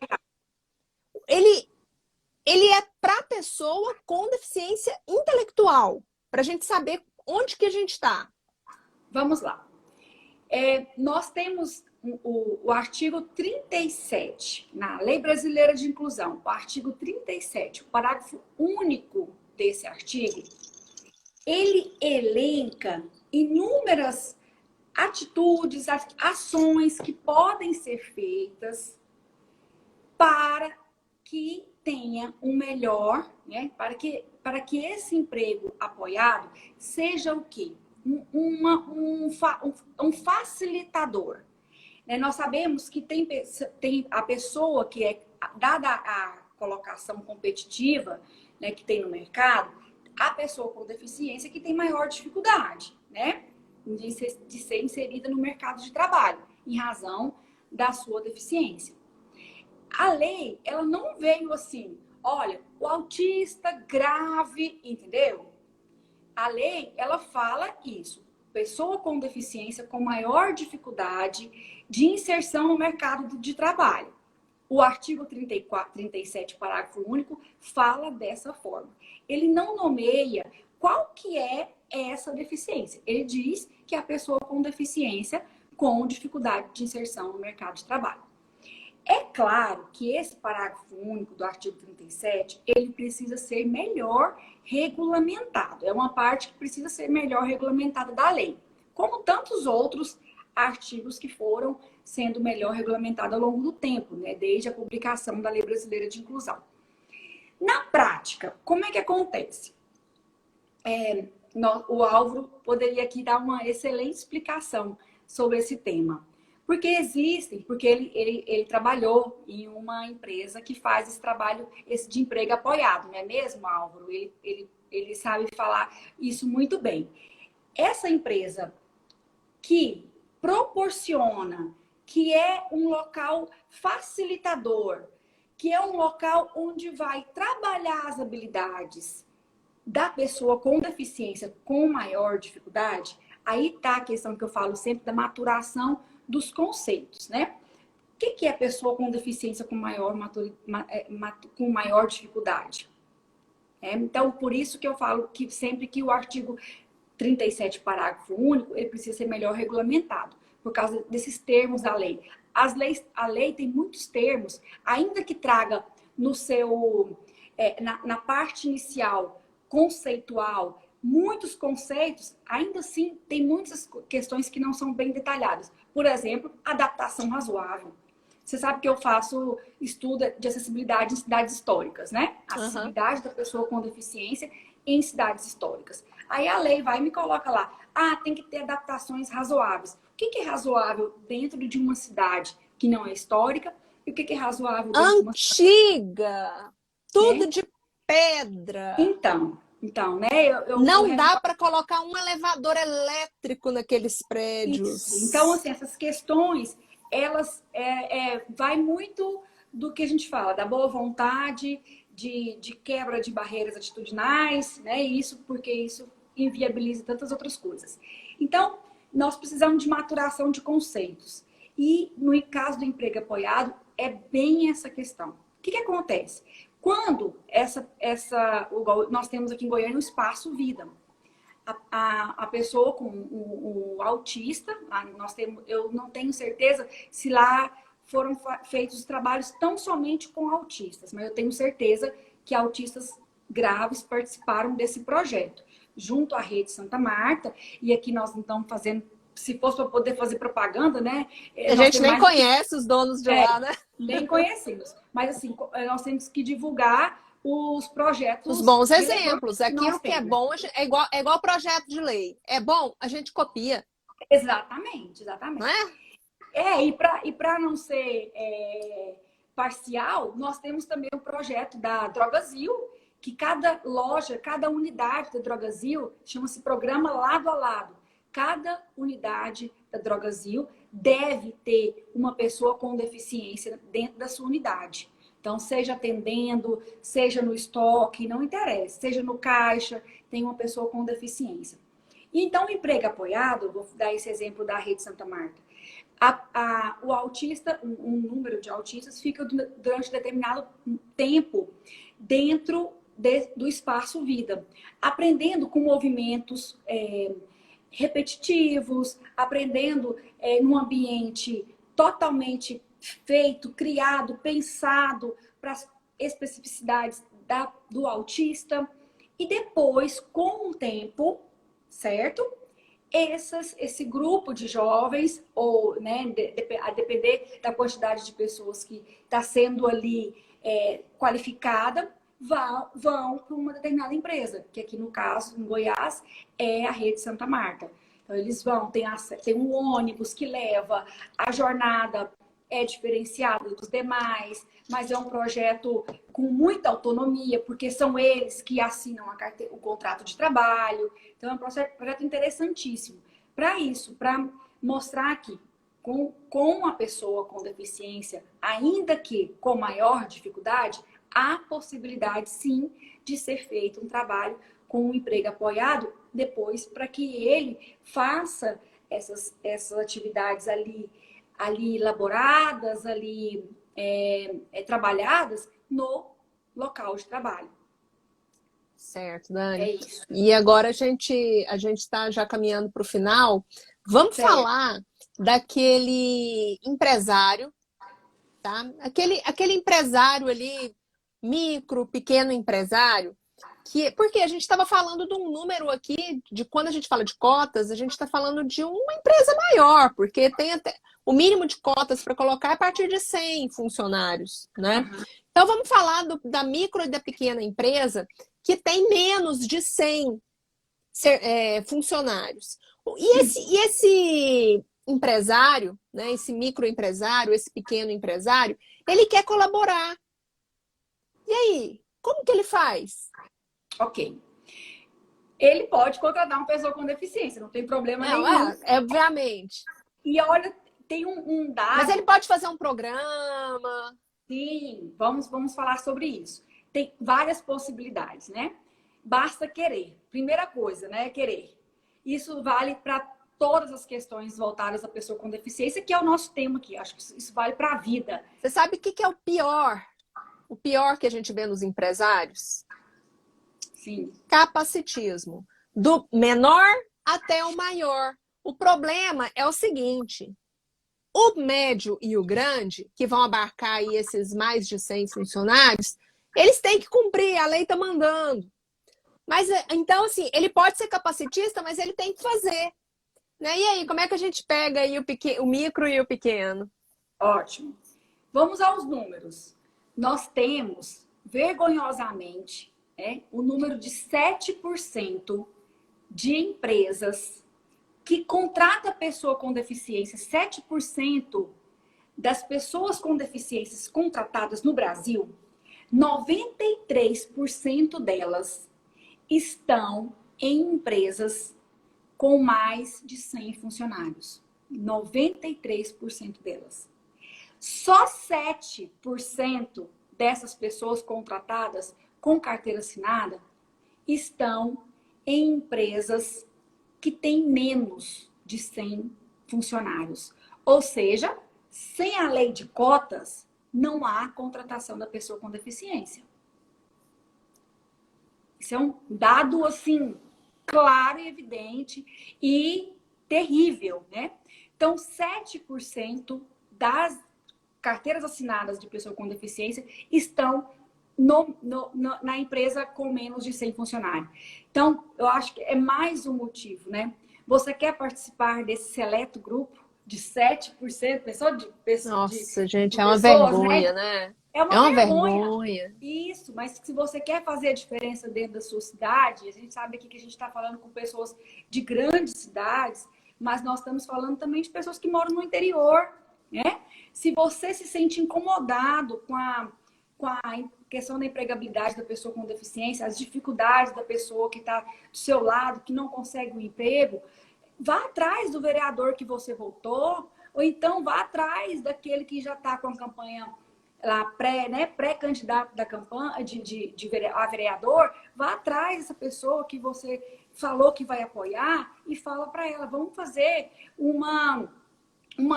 Ele é para a pessoa com deficiência intelectual, para a gente saber onde que a gente está. Vamos lá. Nós temos o artigo 37 na Lei Brasileira de Inclusão, o artigo 37, o parágrafo único desse artigo, ele elenca inúmeras atitudes, ações que podem ser feitas para que tenha um melhor, né? Para que esse emprego apoiado seja o quê? Um facilitador. Nós sabemos que tem a pessoa que dada a colocação competitiva, né, que tem no mercado, a pessoa com deficiência que tem maior dificuldade, né, de ser inserida no mercado de trabalho, em razão da sua deficiência. A lei, ela não veio assim, olha, o autista grave, entendeu? A lei, ela fala isso. Pessoa com deficiência com maior dificuldade de inserção no mercado de trabalho. O artigo 37, parágrafo único, fala dessa forma. Ele não nomeia qual que é essa deficiência. Ele diz que é a pessoa com deficiência com dificuldade de inserção no mercado de trabalho. É claro que esse parágrafo único do artigo 37, ele precisa ser melhor regulamentado. É uma parte que precisa ser melhor regulamentada da lei, como tantos outros artigos que foram sendo melhor regulamentados ao longo do tempo, né? Desde a publicação da Lei Brasileira de Inclusão. Na prática, como é que acontece? O Álvaro poderia aqui dar uma excelente explicação sobre esse tema. Porque ele trabalhou em uma empresa que faz esse trabalho de emprego apoiado, não é mesmo, Álvaro? Ele sabe falar isso muito bem. Essa empresa que proporciona, que é um local facilitador, que é um local onde vai trabalhar as habilidades da pessoa com deficiência com maior dificuldade, aí está a questão que eu falo sempre da maturação dos conceitos, né? O que é a pessoa com deficiência com com maior dificuldade? Então, por isso que eu falo que sempre que o artigo 37, parágrafo único, ele precisa ser melhor regulamentado, por causa desses termos da lei. A lei tem muitos termos, ainda que traga no seu, na parte inicial, conceitual, muitos conceitos, ainda assim tem muitas questões que não são bem detalhadas. Por exemplo, adaptação razoável. Você sabe que eu faço estudo de acessibilidade em cidades históricas, né? Acessibilidade da pessoa com deficiência em cidades históricas. Aí a lei vai e me coloca lá, tem que ter adaptações razoáveis. O que é razoável dentro de uma cidade que não é histórica? E o que é razoável dentro de uma antiga? Tudo de pedra. Então, né? Não dá para colocar um elevador elétrico naqueles prédios. Isso. Então, assim, essas questões, elas vai muito do que a gente fala, da boa vontade, de quebra de barreiras atitudinais, né? Isso porque isso inviabiliza tantas outras coisas. Então, nós precisamos de maturação de conceitos. E no caso do emprego apoiado, é bem essa questão. O que acontece? Quando nós temos aqui em Goiânia o Espaço Vida. A pessoa com o autista, eu não tenho certeza se lá foram feitos os trabalhos tão somente com autistas, mas eu tenho certeza que autistas graves participaram desse projeto, junto à Rede Santa Marta, e aqui nós estamos fazendo, se fosse para poder fazer propaganda, né? A gente nem conhece os donos de lá, né? Nem conhecemos, mas assim, nós temos que divulgar os projetos. Os bons exemplos. Aquilo que é bom é igual projeto de lei. É bom, a gente copia. Exatamente. Não é? E para não ser parcial, nós temos também o projeto da Drogazil, que cada loja, cada unidade da Drogazil, chama-se programa lado a lado. Cada unidade da Drogazil deve ter uma pessoa com deficiência dentro da sua unidade. Então, seja atendendo, seja no estoque, não interessa. Seja no caixa, tem uma pessoa com deficiência. E então, o emprego apoiado, vou dar esse exemplo da Rede Santa Marta. O autista, um número de autistas, fica durante determinado tempo dentro do espaço vida, aprendendo com movimentos repetitivos, aprendendo num ambiente totalmente feito, criado, pensado para as especificidades do autista. E depois, com o tempo, certo? Esse grupo de jovens, ou né, a depender da quantidade de pessoas que está sendo ali qualificada, vão para uma determinada empresa, que aqui no caso, em Goiás, é a Rede Santa Marta. Então, eles tem um ônibus que leva, a jornada é diferenciada dos demais, mas é um projeto com muita autonomia, porque são eles que assinam o contrato de trabalho. Então, é um projeto interessantíssimo. Para isso, para mostrar que com a pessoa com deficiência, ainda que com maior dificuldade, há possibilidade, sim, de ser feito um trabalho com um emprego apoiado depois, para que ele faça essas atividades ali elaboradas, ali trabalhadas no local de trabalho. Certo, Dani. É isso. E agora a gente está já caminhando para o final. Vamos falar daquele empresário, tá? Aquele empresário ali, micro, pequeno empresário, porque a gente estava falando de um número aqui, de quando a gente fala de cotas, a gente está falando de uma empresa maior, porque tem até o mínimo de cotas para colocar é a partir de 100 funcionários, né? Uhum. Então vamos falar da micro e da pequena empresa que tem menos de 100 funcionários. E esse empresário, né, esse microempresário, esse pequeno empresário, ele quer colaborar. E aí, como que ele faz? Ok. Ele pode contratar uma pessoa com deficiência, não tem problema nenhum. Obviamente. E olha, tem um dado... Mas ele pode fazer um programa... Sim, vamos falar sobre isso. Tem várias possibilidades, né? basta querer. Primeira coisa, né? Querer. Isso vale para todas as questões voltadas à pessoa com deficiência, que é o nosso tema aqui. Acho que isso vale para a vida. Você sabe o que que é o pior? O pior que a gente vê nos empresários? Sim. Capacitismo. Do menor até o maior. O problema é o seguinte: o médio e o grande, que vão abarcar aí esses mais de 100 funcionários, eles têm que cumprir, a lei está mandando. Mas, então, assim, ele pode ser capacitista, mas ele tem que fazer. Né? E aí, como é que a gente pega aí o micro e o pequeno? Ótimo. Vamos aos números. Nós temos, vergonhosamente, o número de 7% de empresas que contrata pessoa com deficiência. 7% das pessoas com deficiências contratadas no Brasil, 93% delas estão em empresas com mais de 100 funcionários. 93% delas. Só 7% dessas pessoas contratadas com carteira assinada estão em empresas que têm menos de 100 funcionários. Ou seja, sem a lei de cotas, não há contratação da pessoa com deficiência. Isso é um dado, assim, claro e evidente e terrível, né? Então, 7% das carteiras assinadas de pessoa com deficiência estão na empresa com menos de 100 funcionários. Então, eu acho que é mais um motivo, né? Você quer participar desse seleto grupo de 7%? Nossa, gente, é uma pessoas, vergonha, né? É uma vergonha. vergonha. Isso, mas se você quer fazer a diferença dentro da sua cidade, a gente sabe aqui que a gente está falando com pessoas de grandes cidades, mas nós estamos falando também de pessoas que moram no interior, né? Se você se sente incomodado com a questão da empregabilidade da pessoa com deficiência, as dificuldades da pessoa que está do seu lado, que não consegue um emprego, vá atrás do vereador que você votou, ou então vá atrás daquele que já está com a campanha lá pré-candidato da campanha a vereador, vá atrás dessa pessoa que você falou que vai apoiar e fala para ela, vamos fazer uma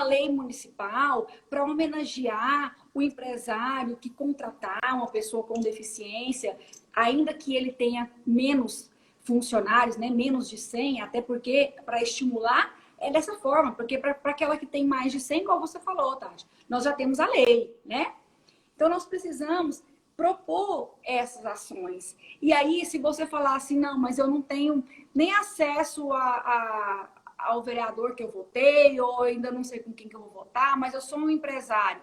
lei municipal para homenagear o empresário que contratar uma pessoa com deficiência, ainda que ele tenha menos funcionários, né, menos de 100, até porque para estimular é dessa forma, porque para aquela que tem mais de 100, como você falou, Tati, nós já temos a lei, né? Então, nós precisamos propor essas ações. E aí, se você falar assim, não, mas eu não tenho nem acesso ao vereador que eu votei, ou ainda não sei com quem que eu vou votar, mas eu sou um empresário.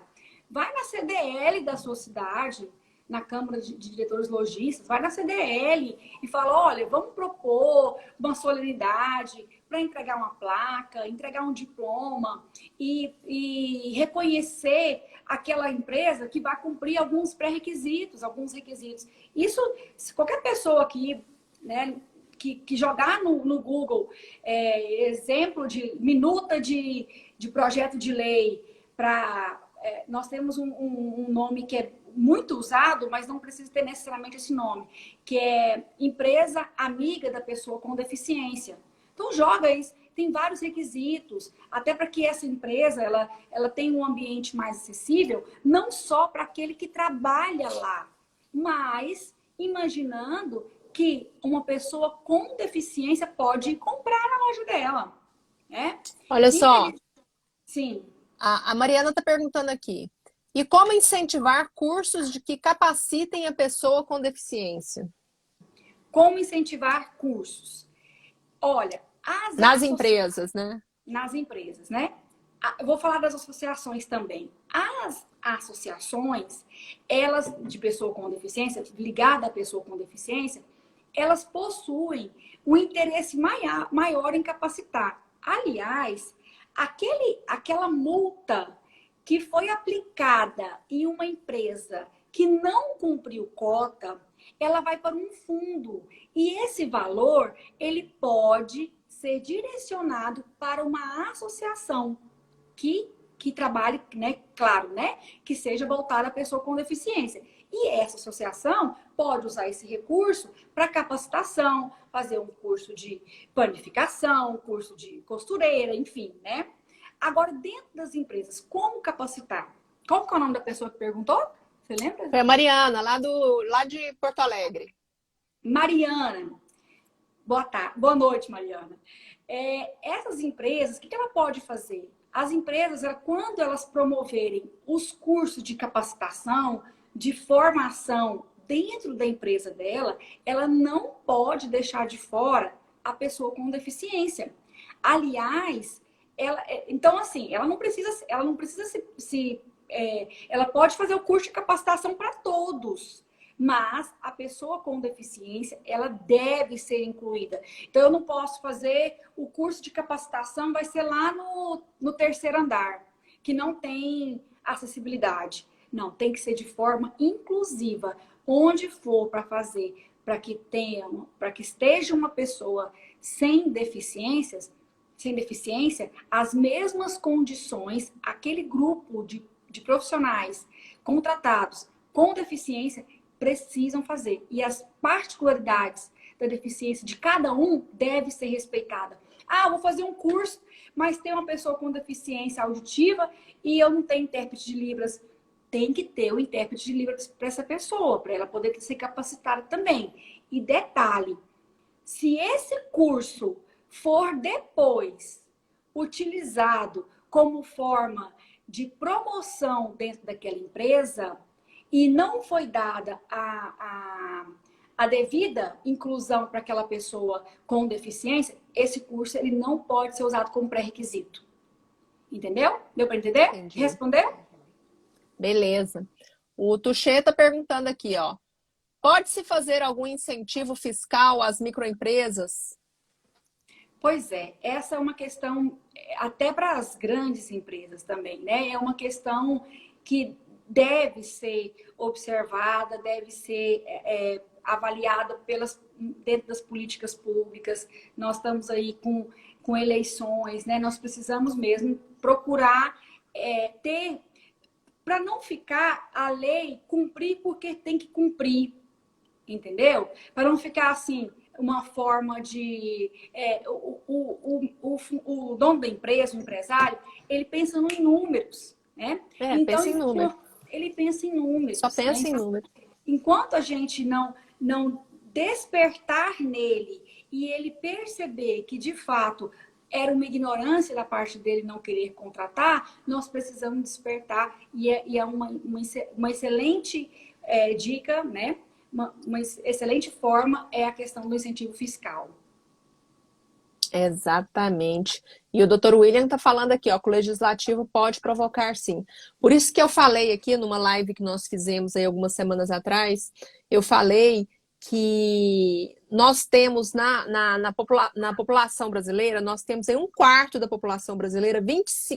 Vai na CDL da sua cidade, na Câmara de Diretores Lojistas, vai na CDL e fala, olha, vamos propor uma solenidade para entregar uma placa, entregar um diploma e reconhecer aquela empresa que vai cumprir alguns pré-requisitos, alguns requisitos. Isso, se qualquer pessoa aqui, né, que jogar no Google exemplo de minuta de projeto de lei para... nós temos um nome que é muito usado, mas não precisa ter necessariamente esse nome, que é empresa amiga da pessoa com deficiência. Então joga isso, tem vários requisitos, até para que essa empresa ela tenha um ambiente mais acessível, não só para aquele que trabalha lá, mas imaginando que uma pessoa com deficiência pode comprar na loja dela. Né? Olha só, sim. A Mariana está perguntando aqui. E como incentivar cursos de que capacitem a pessoa com deficiência? Como incentivar cursos? Olha, nas empresas, né? Nas empresas, né? Eu vou falar das associações também. As associações, elas de pessoa com deficiência, ligada à pessoa com deficiência, elas possuem um interesse maior em capacitar. Aliás, aquela multa que foi aplicada em uma empresa que não cumpriu cota, ela vai para um fundo. E esse valor, ele pode ser direcionado para uma associação que trabalhe, né, claro, né, que seja voltada à pessoa com deficiência. E essa associação pode usar esse recurso para capacitação, fazer um curso de panificação, um curso de costureira, enfim, né? Agora, dentro das empresas, como capacitar? Qual que é o nome da pessoa que perguntou? Você lembra? Foi a Mariana, lá de Porto Alegre. Mariana. Boa tarde. Boa noite, Mariana. Essas empresas, o que ela pode fazer? As empresas, quando elas promoverem os cursos de capacitação, de formação dentro da empresa dela, ela não pode deixar de fora a pessoa com deficiência. Aliás, então assim, ela não precisa ela pode fazer o curso de capacitação para todos, mas a pessoa com deficiência, ela deve ser incluída. Então, eu não posso fazer o curso de capacitação, vai ser lá no terceiro andar, que não tem acessibilidade. Não, tem que ser de forma inclusiva. Onde for para fazer, para que esteja uma pessoa sem deficiência, as mesmas condições, aquele grupo de profissionais contratados com deficiência precisam fazer. E as particularidades da deficiência de cada um deve ser respeitada. Ah, vou fazer um curso, mas tem uma pessoa com deficiência auditiva e eu não tenho intérprete de Libras. Tem que ter o intérprete de Libras para essa pessoa, para ela poder ser capacitada também. E detalhe, se esse curso for depois utilizado como forma de promoção dentro daquela empresa e não foi dada a devida inclusão para aquela pessoa com deficiência, esse curso ele não pode ser usado como pré-requisito. Entendeu? Deu para entender? Entendi. Respondeu? Beleza. O Tuxê está perguntando aqui, ó. Pode-se fazer algum incentivo fiscal às microempresas? Pois é, essa é uma questão até para as grandes empresas também, né? É uma questão que deve ser observada, deve ser avaliada dentro das políticas públicas. Nós estamos aí com eleições, né? Nós precisamos mesmo procurar ter, para não ficar a lei cumprir porque tem que cumprir, entendeu? Para não ficar assim, uma forma de... o dono da empresa, o empresário, ele pensa em números, né? Então, pensa em números. Ele pensa em números. Só pensa em números. Enquanto a gente não despertar nele e ele perceber que, de fato, era uma ignorância da parte dele não querer contratar, nós precisamos despertar. E é uma excelente dica, né? Uma excelente forma é a questão do incentivo fiscal. Exatamente. E o Dr. William está falando aqui, ó, que o legislativo pode provocar, sim. Por isso que eu falei aqui numa live que nós fizemos aí algumas semanas atrás, eu falei que nós temos na população brasileira, nós temos aí 1/4 da população brasileira,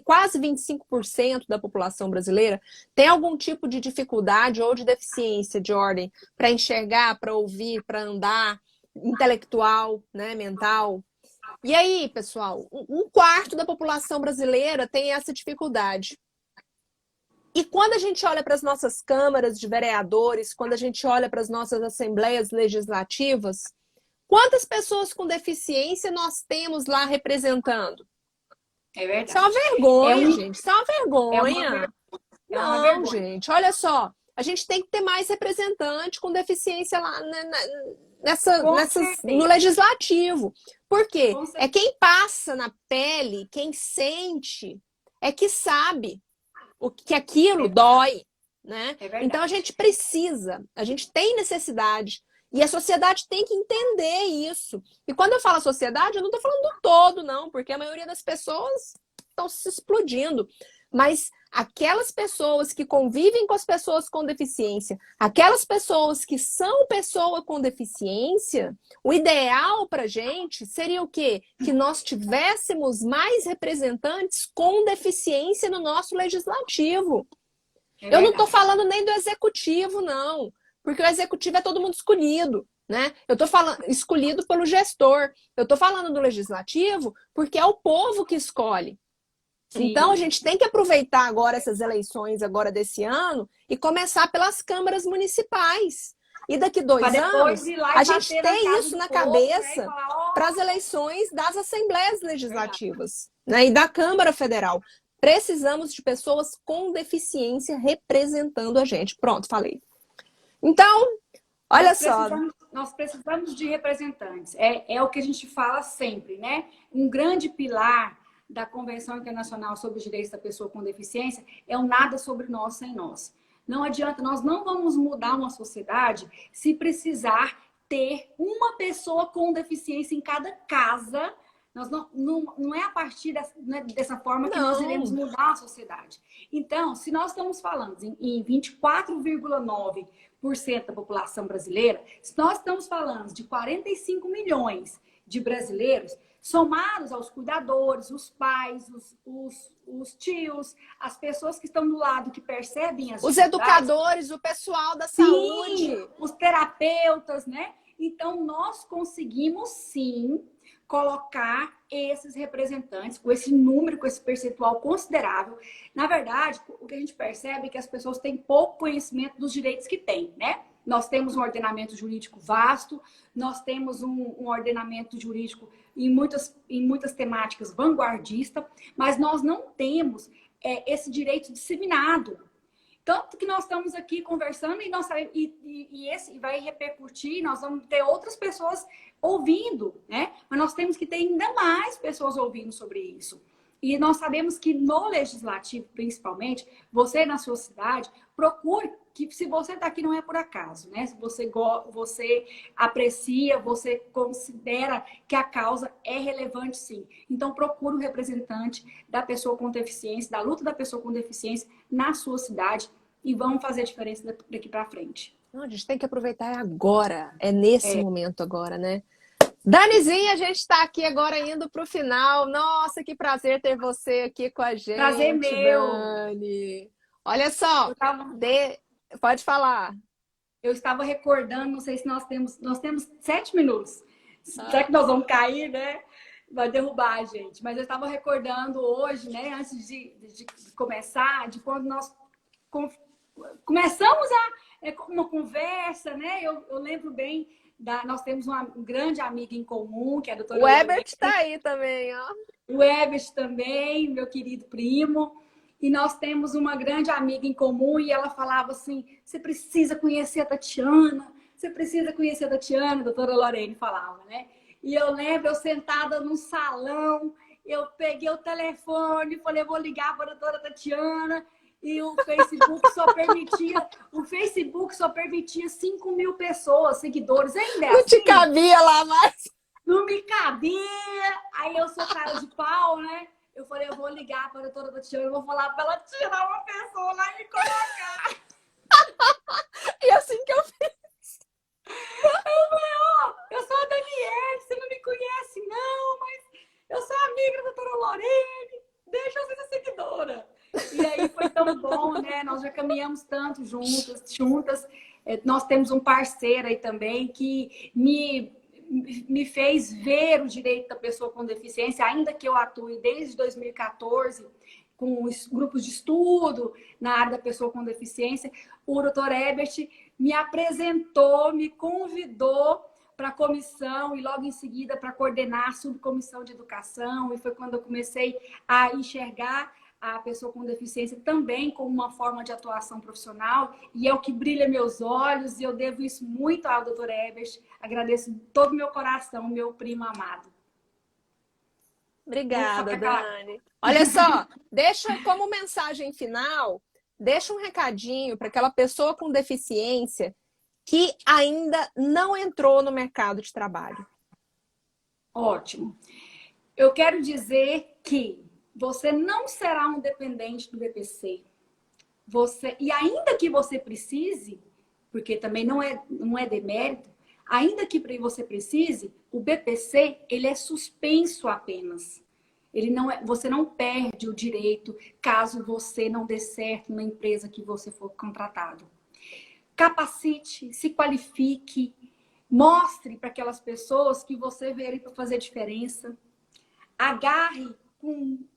quase 25% da população brasileira tem algum tipo de dificuldade ou de deficiência de ordem para enxergar, para ouvir, para andar, intelectual, né, mental. E aí, pessoal, 1/4 da população brasileira tem essa dificuldade. E quando a gente olha para as nossas câmaras de vereadores, quando a gente olha para as nossas assembleias legislativas, quantas pessoas com deficiência nós temos lá representando? É verdade. Isso é uma vergonha, gente. Isso é uma vergonha. Uma vergonha. Gente, olha só. A gente tem que ter mais representante com deficiência lá no legislativo. Por quê? É quem passa na pele, quem sente, é que sabe o que aquilo dói, né? Então a gente tem necessidade. E a sociedade tem que entender isso. E quando eu falo sociedade, eu não estou falando do todo, não, porque a maioria das pessoas estão se explodindo. Mas aquelas pessoas que convivem com as pessoas com deficiência, aquelas pessoas que são pessoa com deficiência, o ideal para a gente seria o quê? Que nós tivéssemos mais representantes com deficiência no nosso legislativo. Eu não estou falando nem do executivo, não. Porque o executivo é todo mundo escolhido, né? Eu estou falando escolhido pelo gestor. Eu estou falando do legislativo porque é o povo que escolhe. Então, a Sim. gente tem que aproveitar agora essas eleições agora desse ano e começar pelas câmaras municipais. E daqui Para 2 anos, depois ir lá a e gente bater na ter casa isso do na povo, né? E cabeça falar, para as ó, eleições das assembleias verdade. legislativas, né? E da Câmara Federal. Precisamos de pessoas com deficiência representando a gente. Pronto, falei. Então, olha só. Nós precisamos de representantes. É o que a gente fala sempre, né? Um grande pilar da Convenção Internacional sobre os Direitos da Pessoa com Deficiência é o nada sobre nós sem nós. Não adianta, nós não vamos mudar uma sociedade se precisar ter uma pessoa com deficiência em cada casa. Nós não é a partir dessa forma que nós iremos Não. mudar a sociedade. Então, se nós estamos falando em 24,9% da população brasileira, se nós estamos falando de 45 milhões de brasileiros, somados aos cuidadores, os pais, os tios, as pessoas que estão do lado que percebem as Os dificuldades, educadores, o pessoal da sim, saúde. os terapeutas, né? Então, nós conseguimos sim colocar esses representantes com esse número, com esse percentual considerável. Na verdade, o que a gente percebe é que as pessoas têm pouco conhecimento dos direitos que têm, né? Nós temos um ordenamento jurídico vasto, nós temos um ordenamento jurídico em muitas temáticas vanguardista, mas nós não temos esse direito disseminado. Tanto que nós estamos aqui conversando e, esse vai repercutir, nós vamos ter outras pessoas ouvindo, né? Mas nós temos que ter ainda mais pessoas ouvindo sobre isso. E nós sabemos que no legislativo, principalmente, você na sua cidade, procure que se você está aqui não é por acaso, né? Se você aprecia, você considera que a causa é relevante, sim. Então, procure um representante da pessoa com deficiência, da luta da pessoa com deficiência na sua cidade e vamos fazer a diferença daqui para frente. Não, a gente tem que aproveitar agora. É nesse momento agora, né? Danizinha, a gente está aqui agora indo para o final. Nossa, que prazer ter você aqui com a Prazer gente, meu! Dani. Olha só, Eu tava, pode falar. eu estava recordando, não sei se nós temos 7 minutos. Será Ah, que nós vamos cair, né? Vai derrubar a gente. Mas eu estava recordando hoje, né, antes de começar, de quando nós começamos uma conversa, né? Eu lembro bem, nós temos uma grande amiga em comum, que é a doutora o Ebert Lorena, está aí também, ó. o Ebert também, meu querido primo. E nós temos uma grande amiga em comum e ela falava assim, você precisa conhecer a Tatiana, você precisa conhecer a Tatiana, a doutora Lorena falava, né? E eu lembro, eu sentada num salão, eu peguei o telefone, falei, eu vou ligar para a doutora Tatiana, e o Facebook só permitia 5 mil pessoas, seguidores, ainda é Não te assim? cabia lá mais. Não me cabia. Aí eu sou cara de pau, né? Eu falei, eu vou ligar para a doutora Tatiana, eu vou falar para ela tirar uma pessoa lá e me colocar. E assim que eu fiz. Eu sou a Daniele, você não me conhece, não, mas eu sou amiga da doutora Lorene, deixa eu ser a seguidora. E aí foi tão bom, né? Nós já caminhamos tanto juntas. Nós temos um parceiro aí também que me fez ver o direito da pessoa com deficiência, ainda que eu atue desde 2014 com os grupos de estudo na área da pessoa com deficiência. O Dr. Ebert me apresentou, me convidou para a comissão e logo em seguida para coordenar a subcomissão de educação, e foi quando eu comecei a enxergar a pessoa com deficiência também como uma forma de atuação profissional, e é o que brilha meus olhos, e eu devo isso muito ao Dr. Ebert. Agradeço de todo o meu coração, meu primo amado. Obrigada, Dani. Olha só, deixa como mensagem final, deixa um recadinho para aquela pessoa com deficiência que ainda não entrou no mercado de trabalho. Ótimo. Eu quero dizer que você não será um dependente do BPC. E ainda que você precise, porque também não é demérito, ainda que você precise, o BPC ele é suspenso apenas. Você não perde o direito caso você não dê certo na empresa que você for contratado. Capacite, se qualifique, mostre para aquelas pessoas que você veio para fazer diferença. Agarre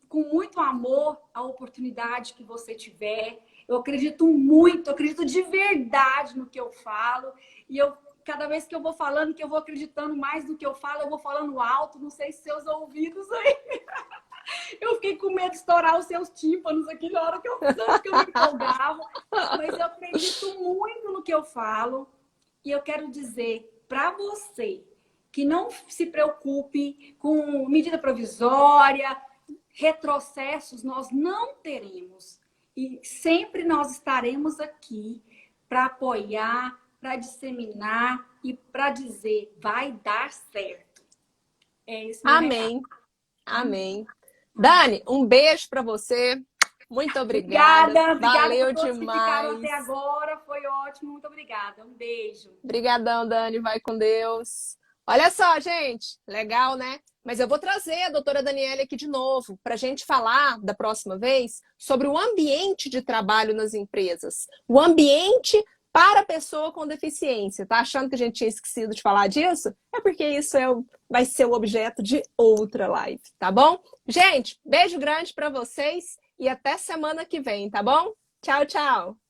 com muito amor a oportunidade que você tiver. Eu acredito muito, eu acredito de verdade no que eu falo. E cada vez que eu vou falando, que eu vou acreditando mais do que eu falo, eu vou falando alto, não sei se seus ouvidos aí. Eu fiquei com medo de estourar os seus tímpanos aqui na hora que eu me empolgava. Mas eu acredito muito no que eu falo. E eu quero dizer para você que não se preocupe com medida provisória, retrocessos nós não teremos. E sempre nós estaremos aqui para apoiar, para disseminar e para dizer, vai dar certo. É isso, meu Amém. recado. Amém. Dani, um beijo para você. Muito obrigada. Obrigada Valeu por todos que ficaram demais. até agora. Foi ótimo. Muito obrigada. Um beijo. Obrigadão, Dani. Vai com Deus. Olha só, gente. Legal, né? Mas eu vou trazer a doutora Daniela aqui de novo para a gente falar da próxima vez sobre o ambiente de trabalho nas empresas. O ambiente para a pessoa com deficiência. Tá achando que a gente tinha esquecido de falar disso? É porque isso vai ser o objeto de outra live, tá bom? Gente, beijo grande para vocês e até semana que vem, tá bom? Tchau, tchau!